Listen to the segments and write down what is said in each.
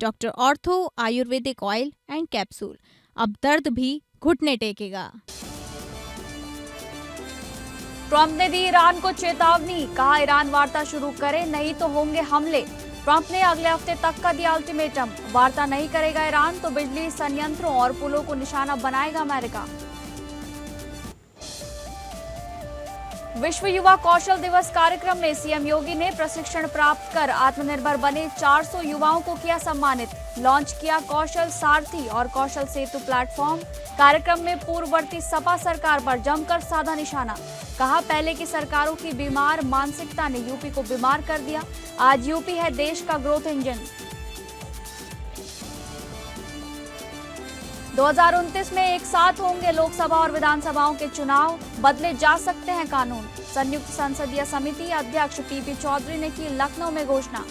Doctor ortho Ayurvedic oil and capsule. अब दर्द भी घुटने टेकेगा। ट्रंप ने दी ईरान को चेतावनी, कहा ईरान वार्ता शुरू करे नहीं तो होंगे हमले। ट्रंप ने अगले हफ्ते तक का दिया अल्टीमेटम, वार्ता नहीं करेगा ईरान तो बिजली संयंत्रों और पुलों को निशाना बनाएगा अमेरिका। विश्व युवा कौशल दिवस कार्यक्रम में सीएम योगी ने प्रशिक्षण प्राप्त कर आत्मनिर्भर बने 400 युवाओं को किया सम्मानित। लॉन्च किया कौशल सारथी और कौशल सेतु प्लेटफॉर्म। कार्यक्रम में पूर्ववर्ती सपा सरकार पर जमकर साधा निशाना, कहा पहले की सरकारों की बीमार मानसिकता ने यूपी को बीमार कर दिया, आज यूपी है देश का ग्रोथ इंजन। 2029 में एक साथ होंगे लोकसभा और विधानसभाओं के चुनाव, बदले जा सकते हैं कानून। संयुक्त संसदीय समिति अध्यक्ष पीपी चौधरी ने की लखनऊ में घोषणा।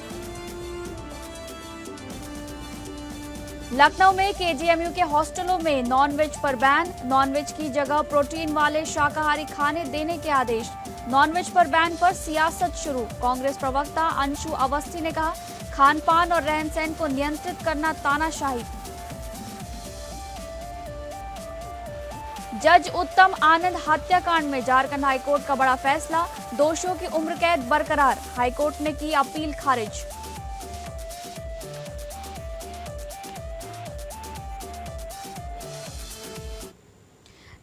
लखनऊ में केजीएमयू के हॉस्टलों में नॉनवेज पर बैन, नॉनवेज की जगह प्रोटीन वाले शाकाहारी खाने देने के आदेश। नॉनवेज पर बैन पर सियासत शुरू, कांग्रेस प्रवक्ता अंशु अवस्थी ने कहा खान पान और रहन सहन को नियंत्रित करना तानाशाही। जज उत्तम आनंद हत्याकांड में झारखंड हाईकोर्ट का बड़ा फैसला, दोषियों की उम्र कैद बरकरार, हाईकोर्ट ने की अपील खारिज।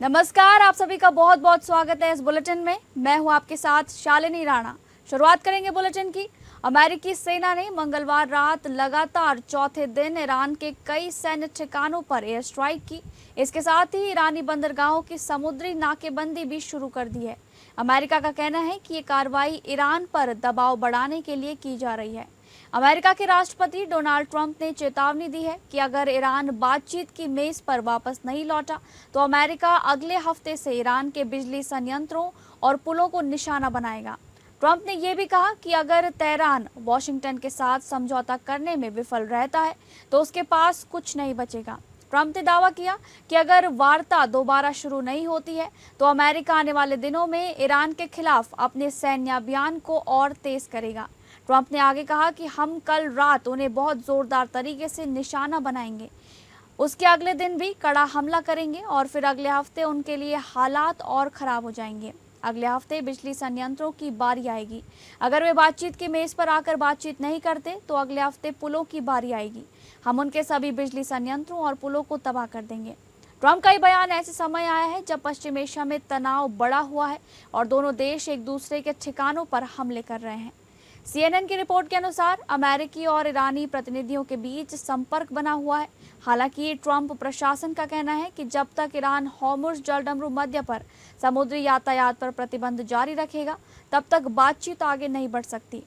नमस्कार, आप सभी का बहुत बहुत स्वागत है इस बुलेटिन में। मैं हूं आपके साथ शालिनी राणा। शुरुआत करेंगे बुलेटिन की। अमेरिकी सेना ने मंगलवार रात लगातार चौथे दिन ईरान के कई सैन्य ठिकानों पर एयर स्ट्राइक की। इसके साथ ही ईरानी बंदरगाहों की समुद्री नाकेबंदी भी शुरू कर दी है। अमेरिका का कहना है कि ये कार्रवाई ईरान पर दबाव बढ़ाने के लिए की जा रही है। अमेरिका के राष्ट्रपति डोनाल्ड ट्रंप ने चेतावनी दी है कि अगर ईरान बातचीत की मेज पर वापस नहीं लौटा तो अमेरिका अगले हफ्ते से ईरान के बिजली संयंत्रों और पुलों को निशाना बनाएगा। ट्रंप ने यह भी कहा कि अगर तेहरान वॉशिंगटन के साथ समझौता करने में विफल रहता है तो उसके पास कुछ नहीं बचेगा। ट्रंप ने दावा किया कि अगर वार्ता दोबारा शुरू नहीं होती है तो अमेरिका आने वाले दिनों में ईरान के खिलाफ अपने सैन्य अभियान को और तेज करेगा। ट्रंप ने आगे कहा कि हम कल रात उन्हें बहुत जोरदार तरीके से निशाना बनाएंगे, उसके अगले दिन भी कड़ा हमला करेंगे और फिर अगले हफ्ते उनके लिए हालात और खराब हो जाएंगे। अगले हफ्ते बिजली संयंत्रों की बारी आएगी। अगर वे बातचीत की मेज पर आकर बातचीत नहीं करते तो अगले हफ्ते पुलों की बारी आएगी। हम उनके सभी बिजली संयंत्रों और पुलों को तबाह कर देंगे। ट्रंप का ये बयान ऐसे समय आया है जब पश्चिम एशिया में तनाव बढ़ा हुआ है और दोनों देश एक दूसरे के ठिकानों पर हमले कर रहे हैं। CNN की रिपोर्ट के अनुसार अमेरिकी और ईरानी प्रतिनिधियों के बीच संपर्क बना हुआ है। हालांकि ट्रंप प्रशासन का कहना है कि जब तक ईरान हॉर्मुज़ जलडमरू मध्य पर समुद्री यातायात पर प्रतिबंध जारी रखेगा तब तक बातचीत आगे नहीं बढ़ सकती।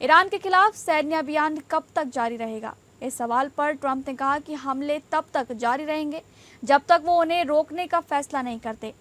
ईरान के खिलाफ सैन्य अभियान कब तक जारी रहेगा? इस सवाल पर ट्रंप ने कहा कि हमले तब तक जारी रहेंगे जब तक वो उन्हें रोकने का फैसला नहीं करते।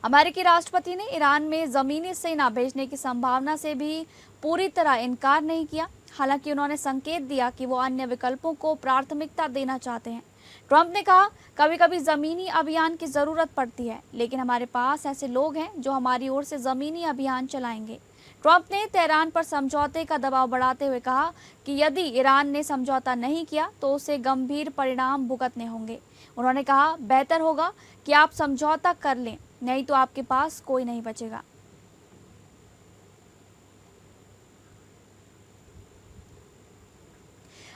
अमेरिकी राष्ट्रपति ने ईरान में जमीनी सेना भेजने की संभावना से भी पूरी तरह इनकार नहीं किया। हालांकि उन्होंने संकेत दिया कि वो अन्य विकल्पों को प्राथमिकता देना चाहते हैं। ट्रंप ने कहा कभी कभी जमीनी अभियान की जरूरत पड़ती है, लेकिन हमारे पास ऐसे लोग हैं जो हमारी ओर से जमीनी अभियान चलाएंगे। ट्रंप ने तेहरान पर समझौते का दबाव बढ़ाते हुए कहा कि यदि ईरान ने समझौता नहीं किया तो उसे गंभीर परिणाम भुगतने होंगे। उन्होंने कहा बेहतर होगा कि आप समझौता कर लें, नहीं तो आपके पास कोई नहीं बचेगा।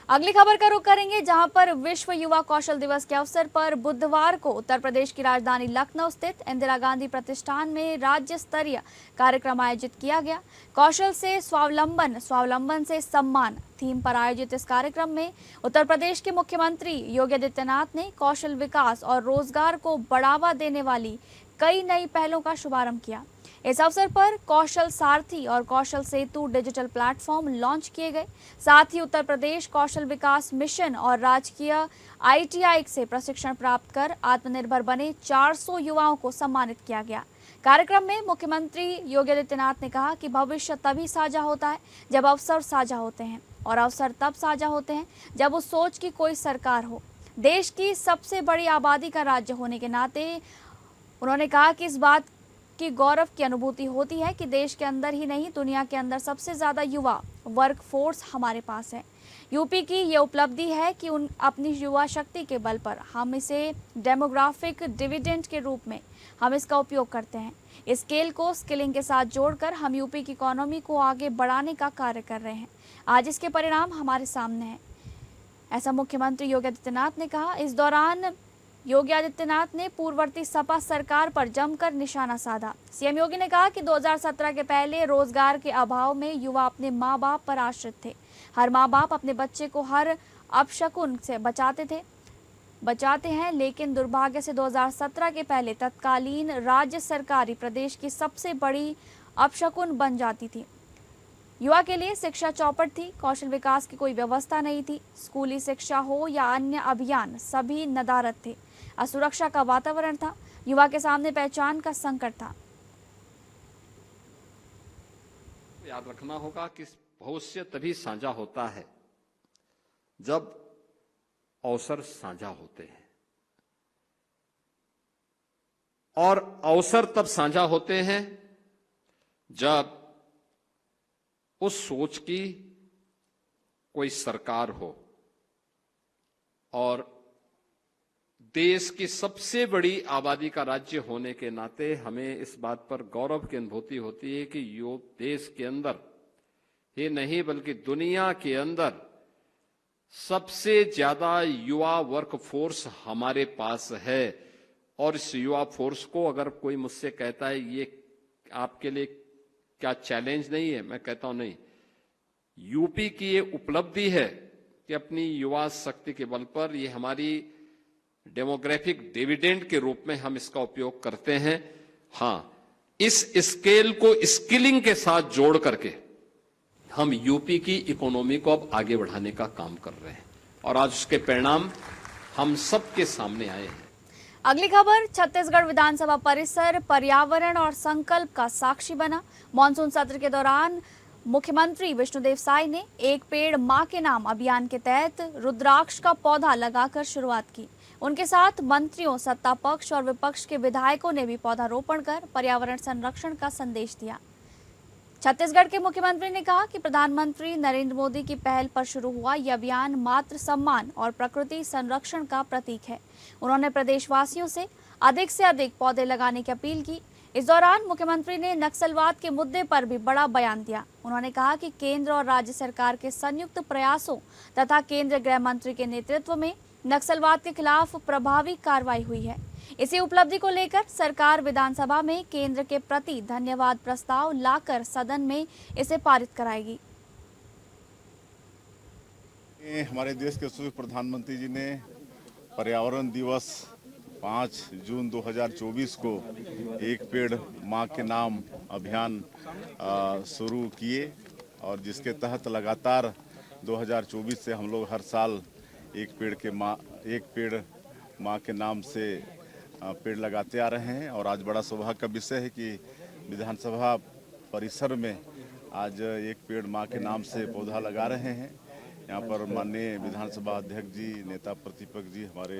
अगली खबर का रुख करेंगे, जहां पर विश्व युवा कौशल दिवस के अवसर पर बुधवार को उत्तर प्रदेश की राजधानी लखनऊ स्थित इंदिरा गांधी प्रतिष्ठान में राज्य स्तरीय कार्यक्रम आयोजित किया गया। कौशल से स्वावलंबन, स्वावलंबन से सम्मान थीम पर आयोजित इस कार्यक्रम में उत्तर प्रदेश के मुख्यमंत्री योगी आदित्यनाथ ने कौशल विकास और रोजगार को बढ़ावा देने वाली कई नई पहलों का शुभारंभ किया। इस अवसर पर कौशल सारथी और कौशल सेतु डिजिटल प्लेटफॉर्म लॉन्च किए गए। साथ ही उत्तर प्रदेश कौशल विकास मिशन और राजकीय ITI से प्रशिक्षण प्राप्त कर आत्मनिर्भर बने 400 युवाओं को सम्मानित किया गया। कार्यक्रम में मुख्यमंत्री योगी आदित्यनाथ ने कहा कि भविष्य तभी साझा होता है जब अवसर साझा होते हैं, और अवसर तब साझा होते हैं जब उस सोच की कोई सरकार हो। देश की सबसे बड़ी आबादी का राज्य होने के नाते उन्होंने कहा कि इस बात की गौरव की अनुभूति होती है कि देश के अंदर ही नहीं दुनिया के अंदर सबसे ज्यादा युवा वर्क फोर्स हमारे पास है। यूपी की ये उपलब्धि है कि उन अपनी युवा शक्ति के बल पर हम इसे डेमोग्राफिक डिविडेंड के रूप में हम इसका उपयोग करते हैं। इस स्केल को स्किलिंग के साथ जोड़कर हम यूपी की इकोनॉमी को आगे बढ़ाने का कार्य कर रहे हैं। आज इसके परिणाम हमारे सामने हैं, ऐसा मुख्यमंत्री योगी आदित्यनाथ ने कहा। इस दौरान योगी आदित्यनाथ ने पूर्ववर्ती सपा सरकार पर जमकर निशाना साधा। सीएम योगी ने कहा कि 2017 के पहले रोजगार के अभाव में युवा अपने माँ बाप पर आश्रित थे। हर माँ बाप अपने बच्चे को हर अपशकुन से बचाते हैं, लेकिन दुर्भाग्य से 2017 के पहले तत्कालीन राज्य सरकारी प्रदेश की सबसे बड़ी अपशकुन बन जाती थी। युवा के लिए शिक्षा चौपट थी, कौशल विकास की कोई व्यवस्था नहीं थी। स्कूली शिक्षा हो या अन्य अभियान सभी नदारद थे। असुरक्षा का वातावरण था। युवा के सामने पहचान का संकट था। याद रखना होगा कि भविष्य तभी साझा होता है जब अवसर साझा होते हैं, और अवसर तब साझा होते हैं जब उस सोच की कोई सरकार हो। और देश की सबसे बड़ी आबादी का राज्य होने के नाते हमें इस बात पर गौरव की अनुभूति होती है कि देश के अंदर ही नहीं बल्कि दुनिया के अंदर सबसे ज्यादा युवा वर्क फोर्स हमारे पास है। और इस युवा फोर्स को अगर कोई मुझसे कहता है ये आपके लिए क्या चैलेंज नहीं है, मैं कहता हूं नहीं, यूपी की ये उपलब्धि है कि अपनी युवा शक्ति के बल पर ये हमारी डेमोग्राफिक डिविडेंड के रूप में हम इसका उपयोग करते हैं। हां, इस स्केल को स्किलिंग के साथ जोड़ करके हम यूपी की इकोनॉमी को अब आगे बढ़ाने का काम कर रहे हैं, और आज उसके परिणाम हम सबके सामने आए हैं। अगली खबर, छत्तीसगढ़ विधानसभा परिसर पर्यावरण और संकल्प का साक्षी बना। मानसून सत्र के दौरान मुख्यमंत्री विष्णुदेव साय ने एक पेड़ मां के नाम अभियान के तहत रुद्राक्ष का पौधा लगाकर शुरुआत की। उनके साथ मंत्रियों, सत्ता पक्ष और विपक्ष के विधायकों ने भी पौधारोपण कर पर्यावरण संरक्षण का संदेश दिया। छत्तीसगढ़ के मुख्यमंत्री ने कहा कि प्रधानमंत्री नरेंद्र मोदी की पहल पर शुरू हुआ यह अभियान मातृ सम्मान और प्रकृति संरक्षण का प्रतीक है। उन्होंने प्रदेशवासियों से अधिक पौधे लगाने की अपील की। इस दौरान मुख्यमंत्री ने नक्सलवाद के मुद्दे पर भी बड़ा बयान दिया। उन्होंने कहा कि केंद्र और राज्य सरकार के संयुक्त प्रयासों तथा केंद्रीय गृह मंत्री के नेतृत्व में नक्सलवाद के खिलाफ प्रभावी कार्रवाई हुई है। इसी उपलब्धि को लेकर सरकार विधानसभा में केंद्र के प्रति धन्यवाद प्रस्ताव लाकर सदन में इसे पारित कराएगी। हमारे देश के यशस्वी प्रधानमंत्री जी ने पर्यावरण दिवस 5 जून 2024 को एक पेड़ मां के नाम अभियान शुरू किए, और जिसके तहत लगातार 2024 से हम लोग हर साल एक पेड़ मां के नाम से पेड़ लगाते आ रहे हैं। और आज बड़ा सौभाग्य का विषय है कि विधानसभा परिसर में आज एक पेड़ मां के नाम से पौधा लगा रहे हैं। यहाँ पर माननीय विधानसभा अध्यक्ष जी, नेता प्रतिपक्ष जी, हमारे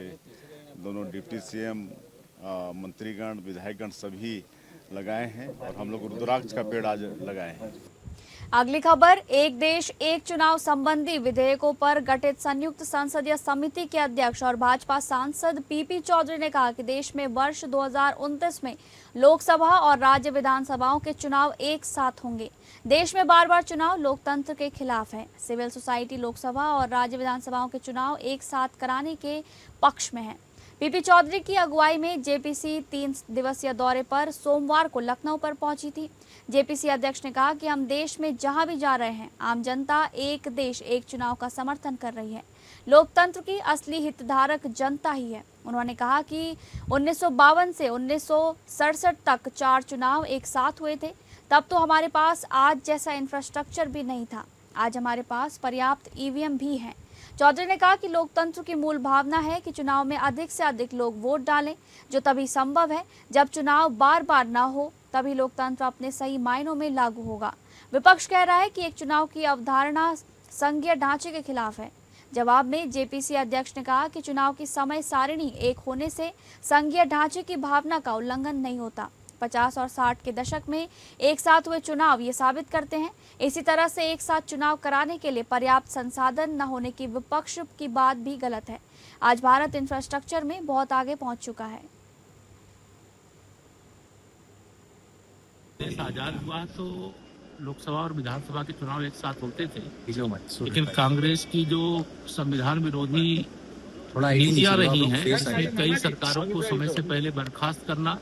दोनों डिप्टी सीएम, मंत्रीगण, विधायकगण सभी लगाए हैं, और हम लोग रुद्राक्ष का पेड़ आज लगाए हैं। अगली खबर, एक देश एक चुनाव संबंधी विधेयकों पर गठित संयुक्त संसदीय समिति के अध्यक्ष और भाजपा सांसद पीपी चौधरी ने कहा कि देश में वर्ष 2029 में लोकसभा और राज्य विधानसभाओं के चुनाव एक साथ होंगे। देश में बार बार चुनाव लोकतंत्र के खिलाफ है। सिविल सोसाइटी लोकसभा और राज्य विधानसभाओं के चुनाव एक साथ कराने के पक्ष में है। पीपी चौधरी की अगुवाई में जेपीसी 3 दिवसीय दौरे पर सोमवार को लखनऊ पर पहुंची थी। जेपीसी अध्यक्ष ने कहा कि हम देश में जहां भी जा रहे हैं, आम जनता एक देश एक चुनाव का समर्थन कर रही है। लोकतंत्र की असली हितधारक जनता ही है। उन्होंने कहा कि 1952 से 1967 तक 4 चुनाव एक साथ हुए थे। तब तो हमारे पास आज जैसा इंफ्रास्ट्रक्चर भी नहीं था। आज हमारे पास पर्याप्त ईवीएम भी हैं। चौधरी ने कहा कि लोकतंत्र की मूल भावना है कि चुनाव में अधिक से अधिक लोग वोट डालें, जो तभी संभव है जब चुनाव बार बार ना हो, तभी लोकतंत्र अपने सही मायनों में लागू होगा। विपक्ष कह रहा है कि एक चुनाव की अवधारणा संघीय ढांचे के खिलाफ है। जवाब में जेपीसी अध्यक्ष ने कहा कि चुनाव की समय सारिणी एक होने से संघीय ढांचे की भावना का उल्लंघन नहीं होता। 50 और 60 के दशक में एक साथ हुए चुनाव ये साबित करते हैं। इसी तरह से एक साथ चुनाव कराने के लिए पर्याप्त संसाधन न होने की विपक्ष की बात भी गलत है। आज भारत इंफ्रास्ट्रक्चर में बहुत आगे पहुंच चुका है। देश आजाद हुआ तो लोकसभा और विधानसभा के चुनाव एक साथ होते थे, लेकिन कांग्रेस की जो संविधान विरोधी नीतियां रही हैं, इसमें कई सरकारों को समय से पहले बर्खास्त करना,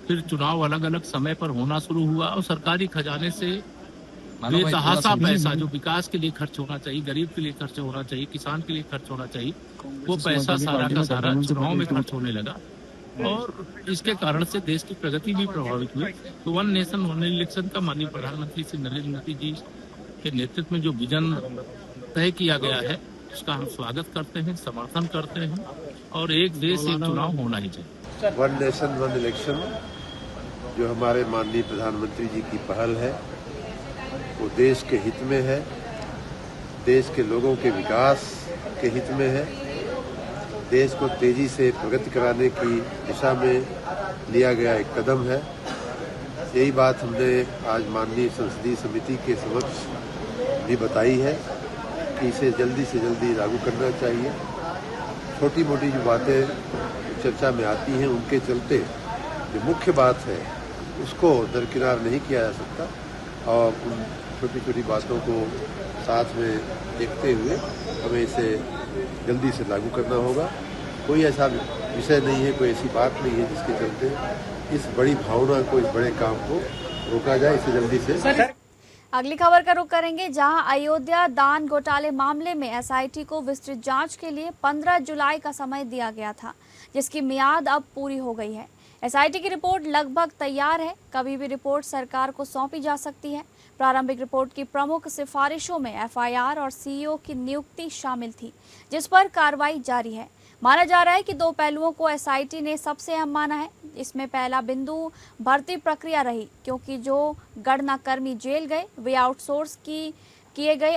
फिर चुनाव अलग अलग समय पर होना शुरू हुआ और सरकारी खजाने से बेतहासा पैसा जो विकास के लिए खर्च होना चाहिए, गरीब के लिए खर्च होना चाहिए, किसान के लिए खर्च होना चाहिए, वो पैसा सारा का सारा चुनाव में खर्च होने लगा और इसके कारण से देश की प्रगति भी प्रभावित हुई। तो वन नेशन वन इलेक्शन का माननीय प्रधानमंत्री श्री नरेंद्र मोदी जी के नेतृत्व में जो विजन तय किया गया है उसका हम स्वागत करते हैं, समर्थन करते हैं और एक देश एक चुनाव होना ही चाहिए। वन नेशन वन इलेक्शन जो हमारे माननीय प्रधानमंत्री जी की पहल है वो देश के हित में है, देश के लोगों के विकास के हित में है, देश को तेजी से प्रगति कराने की दिशा में लिया गया एक कदम है। यही बात हमने आज माननीय संसदीय समिति के समक्ष भी बताई है कि इसे जल्दी से जल्दी लागू करना चाहिए। छोटी मोटी जो बातें चर्चा में आती हैं उनके चलते जो मुख्य बात है उसको दरकिनार नहीं किया जा सकता और उन छोटी छोटी बातों को साथ में देखते हुए हमें इसे जल्दी से लागू करना होगा। कोई ऐसा विषय नहीं है, कोई ऐसी बात नहीं है जिसके चलते इस बड़ी भावना को, इस बड़े काम को रोका जाए। इसे जल्दी से। अगली खबर का रुख करेंगे, जहां अयोध्या दान घोटाले मामले में एसआईटी को विस्तृत जांच के लिए 15 जुलाई का समय दिया गया था, जिसकी मियाद अब पूरी हो गई है। एसआईटी की रिपोर्ट लगभग तैयार है, कभी भी रिपोर्ट सरकार को सौंपी जा सकती है। प्रारंभिक रिपोर्ट की प्रमुख सिफारिशों में एफआईआर और सीईओ की नियुक्ति शामिल थी, जिस पर कार्रवाई जारी है। माना जा रहा है कि दो पहलुओं को एसआईटी ने सबसे अहम माना है। इसमें पहला बिंदु भर्ती प्रक्रिया रही, क्योंकि जो गणनाकर्मी जेल गए वे आउटसोर्स किए गए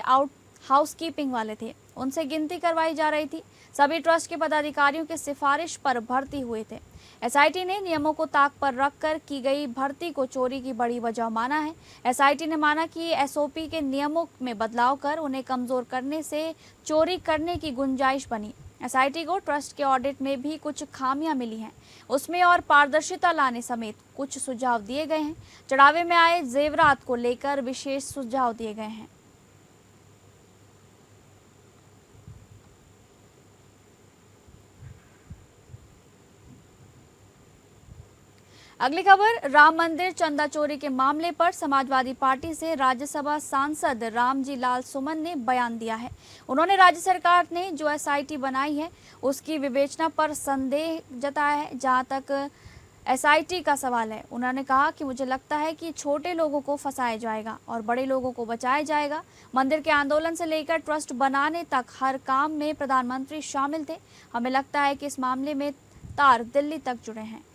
हाउसकीपिंग वाले थे, उनसे गिनती करवाई जा रही थी। सभी ट्रस्ट के पदाधिकारियों की सिफारिश पर भर्ती हुए थे। एसआईटी ने नियमों को ताक पर रखकर की गई भर्ती को चोरी की बड़ी वजह माना है। एसआईटी ने माना कि एसओपी के नियमों में बदलाव कर उन्हें कमजोर करने से चोरी करने की गुंजाइश बनी। एसआईटी को ट्रस्ट के ऑडिट में भी कुछ खामियां मिली हैं, उसमें और पारदर्शिता लाने समेत कुछ सुझाव दिए गए हैं। चढ़ावे में आए जेवरात को लेकर विशेष सुझाव दिए गए हैं। अगली खबर, राम मंदिर चंदा चोरी के मामले पर समाजवादी पार्टी से राज्यसभा सांसद रामजी लाल सुमन ने बयान दिया है। उन्होंने राज्य सरकार ने जो एसआईटी बनाई है उसकी विवेचना पर संदेह जताया है। जहां तक एसआईटी का सवाल है, उन्होंने कहा कि मुझे लगता है कि छोटे लोगों को फंसाया जाएगा और बड़े लोगों को बचाया जाएगा। मंदिर के आंदोलन से लेकर ट्रस्ट बनाने तक हर काम में प्रधानमंत्री शामिल थे। हमें लगता है कि इस मामले में तार दिल्ली तक जुड़े हैं।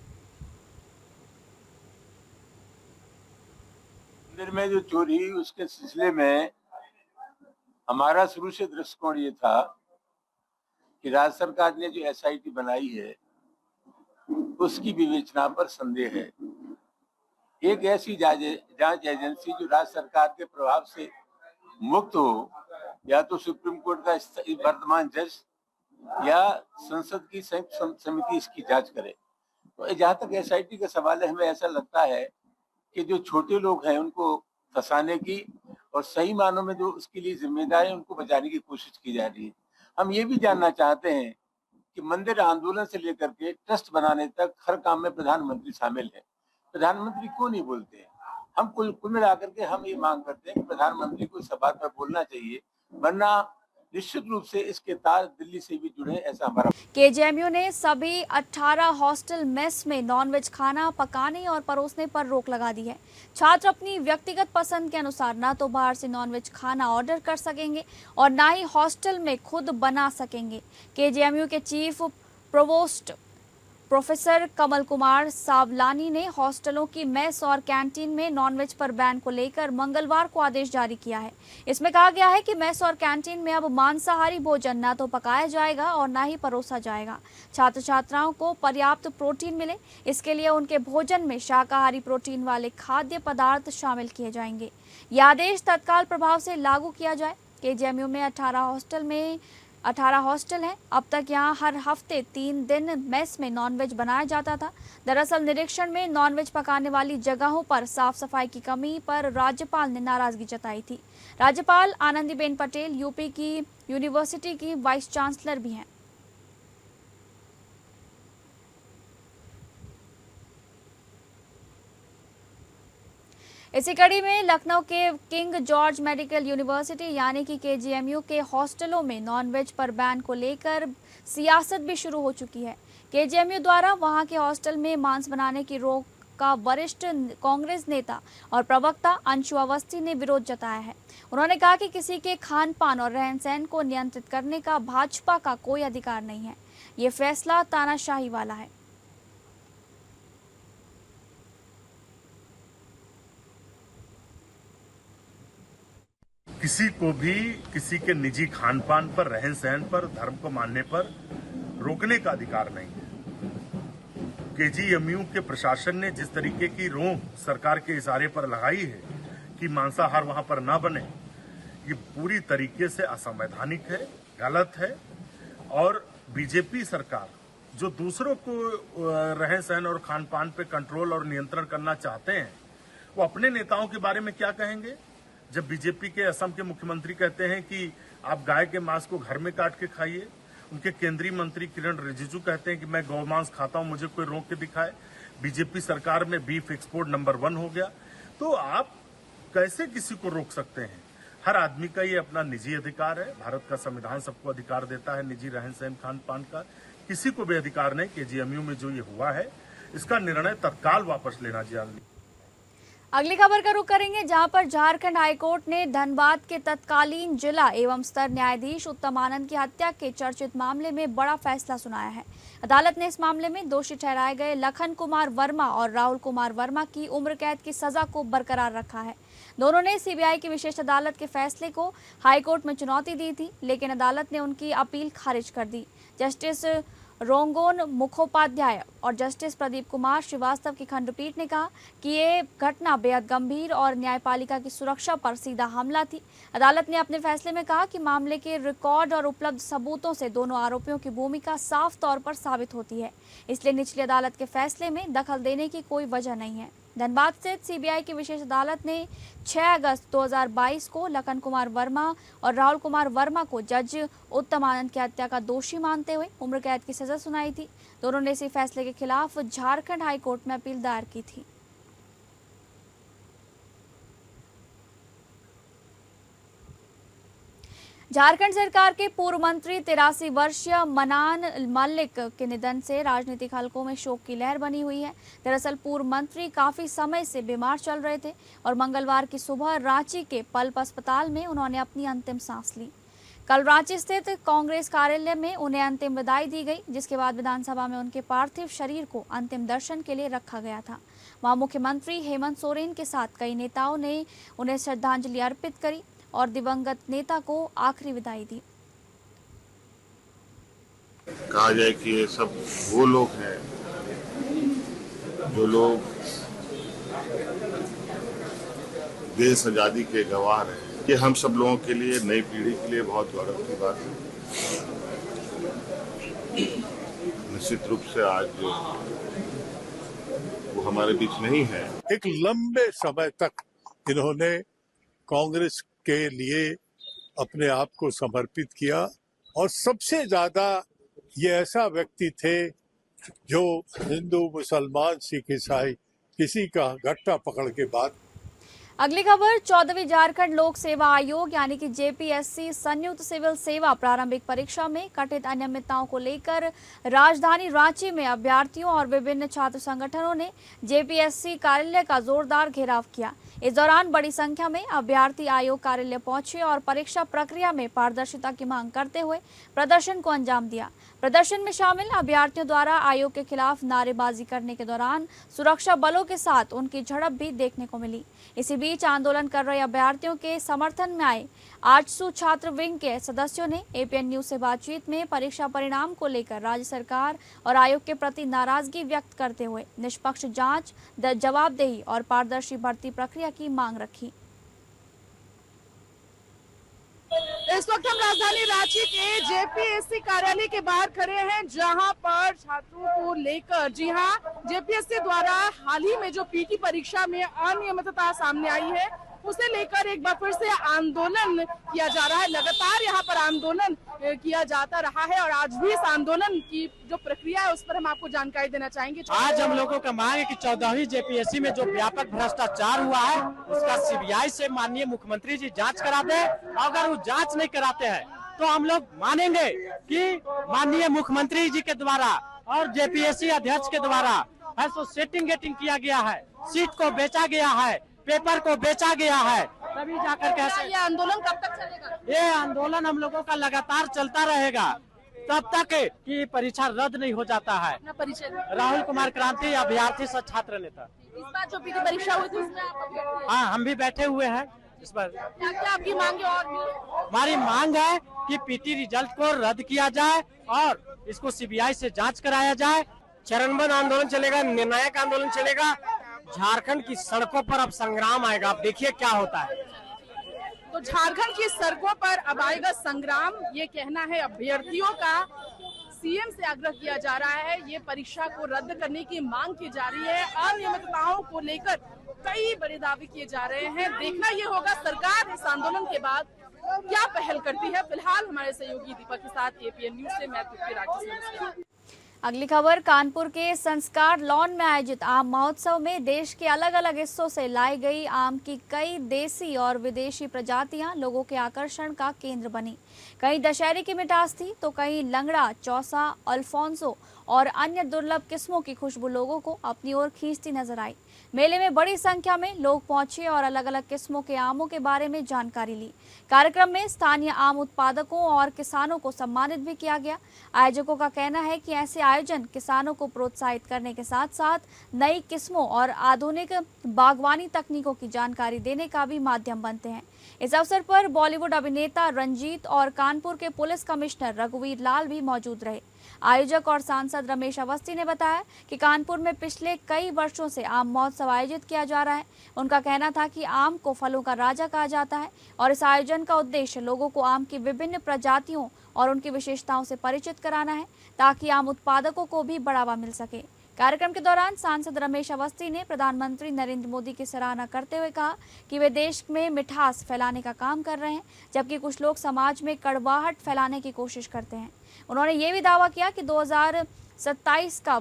मंदिर में जो चोरी हुई उसके सिलसिले में हमारा शुरू से दृष्टिकोण ये था कि राज्य सरकार ने जो एसआईटी बनाई है उसकी विवेचना पर संदेह है। एक ऐसी जांच एजेंसी जो राज्य सरकार के प्रभाव से मुक्त हो, या तो सुप्रीम कोर्ट का वर्तमान जज या संसद की संयुक्त समिति इसकी जांच करे। तो जहां तक एसआईटी का सवाल है, हमें ऐसा लगता है कि जो छोटे लोग हैं उनको फंसाने की और सही मानों में जो उसके लिए जिम्मेदार है उनको बचाने की कोशिश की जा रही है। हम ये भी जानना चाहते हैं कि मंदिर आंदोलन से लेकर के ट्रस्ट बनाने तक हर काम में प्रधानमंत्री शामिल है। प्रधानमंत्री क्यों नहीं बोलते हैं? हम कुल मिलाकर के हम ये मांग करते हैं कि प्रधानमंत्री को इस बात पर बोलना चाहिए, वरना निश्चित रूप से इसके तार दिल्ली से भी जुड़े, ऐसा हमारा। केजेएमयू ने सभी 18 हॉस्टल मेस में नॉनवेज खाना पकाने और परोसने पर रोक लगा दी है। छात्र अपनी व्यक्तिगत पसंद के अनुसार ना तो बाहर से नॉनवेज खाना ऑर्डर कर सकेंगे और ना ही हॉस्टल में खुद बना सकेंगे। केजेएमयू के चीफ प्रोफेसर कमल कुमार सावलानी ने हॉस्टलों की मेस और कैंटीन में नॉनवेज पर बैन को लेकर मंगलवार को आदेश जारी किया है। इसमें कहा गया है कि मेस और कैंटीन में अब मांसाहारी भोजन न तो पकाया जाएगा और न ही परोसा जाएगा। छात्र छात्राओं को पर्याप्त प्रोटीन मिले, इसके लिए उनके भोजन में शाकाहारी प्रोटीन वाले खाद्य पदार्थ शामिल किए जाएंगे। यह आदेश तत्काल प्रभाव से लागू किया जाए। केजीएमयू में 18 हॉस्टल हैं। अब तक यहां हर हफ्ते 3 दिन मेस में नॉनवेज बनाया जाता था। दरअसल निरीक्षण में नॉनवेज पकाने वाली जगहों पर साफ सफाई की कमी पर राज्यपाल ने नाराजगी जताई थी। राज्यपाल आनंदीबेन पटेल यूपी की यूनिवर्सिटी की वाइस चांसलर भी हैं। इसी कड़ी में लखनऊ के किंग जॉर्ज मेडिकल यूनिवर्सिटी यानी कि केजीएमयू के हॉस्टलों में नॉनवेज पर बैन को लेकर सियासत भी शुरू हो चुकी है। केजीएमयू द्वारा वहां के हॉस्टल में मांस बनाने की रोक का वरिष्ठ कांग्रेस नेता और प्रवक्ता अंशु अवस्थी ने विरोध जताया है। उन्होंने कहा कि किसी के खान पान और रहन सहन को नियंत्रित करने का भाजपा का कोई अधिकार नहीं है। ये फैसला तानाशाही वाला है। किसी को भी किसी के निजी खान पान पर, रहन सहन पर, धर्म को मानने पर रोकने का अधिकार नहीं है। केजीएमयू के प्रशासन ने जिस तरीके की रोक सरकार के इशारे पर लगाई है कि मांसाहार वहां पर ना बने, ये पूरी तरीके से असंवैधानिक है, गलत है। और बीजेपी सरकार जो दूसरों को रहन सहन और खान पान पे कंट्रोल और नियंत्रण करना चाहते हैं, वो अपने नेताओं के बारे में क्या कहेंगे? जब बीजेपी के असम के मुख्यमंत्री कहते हैं कि आप गाय के मांस को घर में काट के खाइए, उनके केंद्रीय मंत्री किरण रिजिजू कहते हैं कि मैं गौ मांस खाता हूं, मुझे कोई रोक के दिखाए। बीजेपी सरकार में बीफ एक्सपोर्ट नंबर 1 हो गया। तो आप कैसे किसी को रोक सकते हैं? हर आदमी का ये अपना निजी अधिकार है। भारत का संविधान सबको अधिकार देता है निजी रहन सहन खान पान का। किसी को भी अधिकार नहीं। केजीएमयू में जो ये हुआ है, इसका निर्णय तत्काल वापस लेना चाहिए। अगली खबर का रुख करेंगे, जहां पर झारखंड हाईकोर्ट ने धनबाद के तत्कालीन जिला एवं स्तर न्यायाधीश उत्तम आनंद की हत्या के चर्चित मामले में बड़ा फैसला सुनाया है। अदालत ने इस मामले में दोषी ठहराए गए लखन कुमार वर्मा और राहुल कुमार वर्मा की उम्र कैद की सजा को बरकरार रखा है। दोनों ने सीबीआई की विशेष अदालत के फैसले को हाईकोर्ट में चुनौती दी थी, लेकिन अदालत ने उनकी अपील खारिज कर दी। जस्टिस रोंगोन मुखोपाध्याय और जस्टिस प्रदीप कुमार श्रीवास्तव की खंडपीठ ने कहा कि ये घटना बेहद गंभीर और न्यायपालिका की सुरक्षा पर सीधा हमला थी। अदालत ने अपने फैसले में कहा कि मामले के रिकॉर्ड और उपलब्ध सबूतों से दोनों आरोपियों की भूमिका साफ तौर पर साबित होती है, इसलिए निचली अदालत के फैसले में दखल देने की कोई वजह नहीं है। धनबाद स्थित सीबीआई की विशेष अदालत ने 6 अगस्त 2022 को लखन कुमार वर्मा और राहुल कुमार वर्मा को जज उत्तम आनंद की हत्या का दोषी मानते हुए उम्र कैद की सजा सुनाई थी। दोनों ने इसी फैसले के खिलाफ झारखंड हाईकोर्ट में अपील दायर की थी। झारखंड सरकार के पूर्व मंत्री 83 वर्षीय मनान मल्लिक के निधन से राजनीतिक हलकों में शोक की लहर बनी हुई है। दरअसल पूर्व मंत्री काफी समय से बीमार चल रहे थे और मंगलवार की सुबह रांची के पल्प अस्पताल में उन्होंने अपनी अंतिम सांस ली। कल रांची स्थित कांग्रेस कार्यालय में उन्हें अंतिम विदाई दी गई, जिसके बाद विधानसभा में उनके पार्थिव शरीर को अंतिम दर्शन के लिए रखा गया था। वहां मुख्यमंत्री हेमंत सोरेन के साथ कई नेताओं ने उन्हें श्रद्धांजलि अर्पित करी और दिवंगत नेता को आखिरी विदाई दी। कहा जाए कि ये सब वो लोग हैं जो लोग देश आजादी के गवाह हैं। ये हम सब लोगों के लिए, नई पीढ़ी के लिए बहुत गौरव की बात है। निश्चित रूप से आज जो वो हमारे बीच नहीं है। एक लंबे समय तक इन्होंने कांग्रेस के लिए अपने आप को समर्पित किया और सबसे ज्यादा ये ऐसा व्यक्ति थे जो हिंदू, मुसलमान, सिख, ईसाई किसी का गट्टा पकड़ के बात। अगली खबर 14वीं झारखंड लोक सेवा आयोग यानी कि जेपीएससी संयुक्त सिविल सेवा प्रारंभिक परीक्षा में कथित अनियमितताओं को लेकर राजधानी रांची में अभ्यर्थियों और विभिन्न छात्र संगठनों ने जेपीएससी कार्यालय का जोरदार घेराव किया। इस दौरान बड़ी संख्या में अभ्यर्थी आयोग कार्यालय पहुंचे और परीक्षा प्रक्रिया में पारदर्शिता की मांग करते हुए प्रदर्शन को अंजाम दिया। प्रदर्शन में शामिल अभ्यर्थियों द्वारा आयोग के खिलाफ नारेबाजी करने के दौरान सुरक्षा बलों के साथ उनकी झड़प भी देखने को मिली। इसी बीच आंदोलन कर रहे अभ्यर्थियों के समर्थन में आए आजसू छात्र विंग के सदस्यों ने एपीएन न्यूज से बातचीत में परीक्षा परिणाम को लेकर राज्य सरकार और आयोग के प्रति नाराजगी व्यक्त करते हुए निष्पक्ष जांच, जवाबदेही और पारदर्शी भर्ती प्रक्रिया की मांग रखी। इस वक्त हम राजधानी रांची के जेपीएससी कार्यालय के बाहर खड़े हैं, जहां पर छात्रों को लेकर जेपीएससी द्वारा हाल ही में जो पीटी परीक्षा में अनियमितता सामने आई है उसे लेकर एक बार फिर से आंदोलन किया जा रहा है। लगातार यहाँ पर आंदोलन किया जाता रहा है और आज भी इस आंदोलन की जो प्रक्रिया है उस पर हम आपको जानकारी देना चाहेंगे। आज हम लोगों का मांग है कि 14वीं जेपीएससी में जो व्यापक भ्रष्टाचार हुआ है उसका सीबीआई से माननीय मुख्यमंत्री जी जांच कराते हैं। अगर वो जांच नहीं कराते हैं तो हम लोग मानेंगे कि माननीय मुख्यमंत्री जी के द्वारा और जेपीएससी अध्यक्ष के द्वारा ऐसा सेटिंग गेटिंग किया गया है, सीट को बेचा गया है, पेपर को बेचा गया है, तभी जाकर कैसे ये आंदोलन कब तक चलेगा? ये आंदोलन हम लोगों का लगातार चलता रहेगा तब तक कि परीक्षा रद्द नहीं हो जाता है। राहुल कुमार क्रांति, अभ्यर्थी सह छात्र नेता। इस बार जो पीटी परीक्षा हुई थी उसमें आप हाँ, हम भी बैठे हुए हैं। इस बार क्या आपकी मांग है? और हमारी मांग है कि पीटी रिजल्ट को रद्द किया जाए और इसको सीबीआई से जांच कराया जाए। चरणबद्ध आंदोलन चलेगा, निर्णायक आंदोलन चलेगा। झारखंड की सड़कों पर अब संग्राम आएगा। आप देखिए क्या होता है। तो झारखंड की सड़कों पर अब आएगा संग्राम, ये कहना है अभ्यर्थियों का। सीएम से आग्रह किया जा रहा है, ये परीक्षा को रद्द करने की मांग की जा रही है। अनियमितताओं को लेकर कई बड़े दावे किए जा रहे हैं। देखना ये होगा सरकार इस आंदोलन के बाद क्या पहल करती है। फिलहाल हमारे सहयोगी दीपक के साथ एपीएन न्यूज से मैं तृप्ति राठी। अगली खबर कानपुर के संस्कार लॉन में आयोजित आम महोत्सव में देश के अलग अलग हिस्सों से लाई गई आम की कई देसी और विदेशी प्रजातियां लोगों के आकर्षण का केंद्र बनी। कहीं दशहरे की मिठास थी तो कहीं लंगड़ा, चौसा, अल्फोंसो और अन्य दुर्लभ किस्मों की खुशबू लोगों को अपनी ओर खींचती नजर आई। मेले में बड़ी संख्या में लोग पहुंचे और अलग अलग किस्मों के आमों के बारे में जानकारी ली। कार्यक्रम में स्थानीय आम उत्पादकों और किसानों को सम्मानित भी किया गया। आयोजकों का कहना है कि ऐसे आयोजन किसानों को प्रोत्साहित करने के साथ साथ नई किस्मों और आधुनिक बागवानी तकनीकों की जानकारी देने का भी माध्यम बनते हैं। इस अवसर पर बॉलीवुड अभिनेता रंजीत और कानपुर के पुलिस कमिश्नर रघुवीर लाल भी मौजूद रहे। आयोजक और सांसद रमेश अवस्थी ने बताया कि कानपुर में पिछले कई वर्षों से आम महोत्सव आयोजित किया जा रहा है। उनका कहना था कि आम को फलों का राजा कहा जाता है और इस आयोजन का उद्देश्य लोगों को आम की विभिन्न प्रजातियों और उनकी विशेषताओं से परिचित कराना है ताकि आम उत्पादकों को भी बढ़ावा मिल सके। कार्यक्रम के दौरान सांसद रमेश अवस्थी ने प्रधानमंत्री नरेंद्र मोदी की सराहना करते हुए कहा कि वे देश में मिठास फैलाने का काम कर रहे हैं, जबकि कुछ लोग समाज में कड़वाहट फैलाने की कोशिश करते हैं। उन्होंने ये भी दावा किया कि 2027 का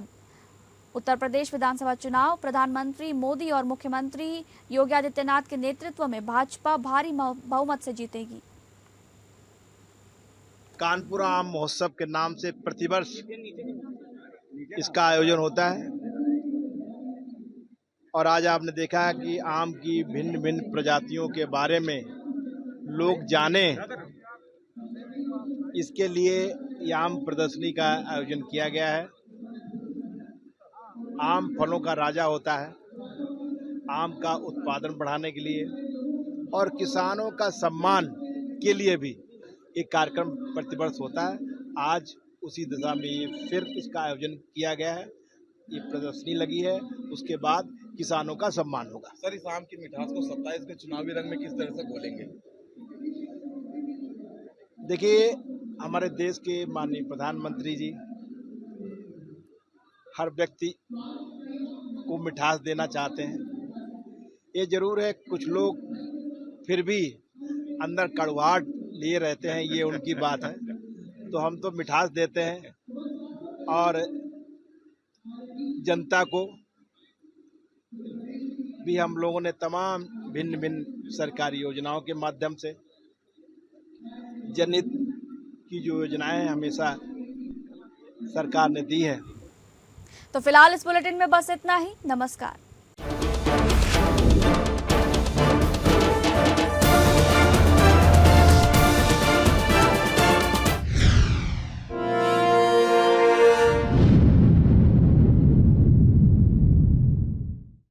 उत्तर प्रदेश विधानसभा चुनाव प्रधानमंत्री मोदी और मुख्यमंत्री योगी आदित्यनाथ के नेतृत्व में भाजपा भारी बहुमत से जीतेगी। कानपुर आम महोत्सव के नाम से प्रतिवर्ष इसका आयोजन होता है और आज आपने देखा है कि आम की भिन्न भिन्न प्रजातियों के बारे में लोग जाने, इसके लिए ये आम प्रदर्शनी का आयोजन किया गया है। आम फलों का राजा होता है, आम का उत्पादन बढ़ाने के लिए और किसानों का सम्मान के लिए भी एक कार्यक्रम प्रतिवर्ष होता है। आज उसी दिशा में ये फिर इसका आयोजन किया गया है। ये प्रदर्शनी लगी है, उसके बाद किसानों का सम्मान होगा। सर, इस आम की मिठास को 27 के चुनावी रंग में किस तरह से घोलेंगे? देखिए, हमारे देश के माननीय प्रधानमंत्री जी हर व्यक्ति को मिठास देना चाहते हैं। ये जरूर है कुछ लोग फिर भी अंदर कड़वाहट लिए रहते हैं, ये उनकी बात है। तो हम तो मिठास देते हैं और जनता को भी हम लोगों ने तमाम भिन्न भिन्न सरकारी योजनाओं के माध्यम से। जनहित की जो योजनाएं हमेशा सरकार ने दी है। तो फिलहाल इस बुलेटिन में बस इतना ही। नमस्कार।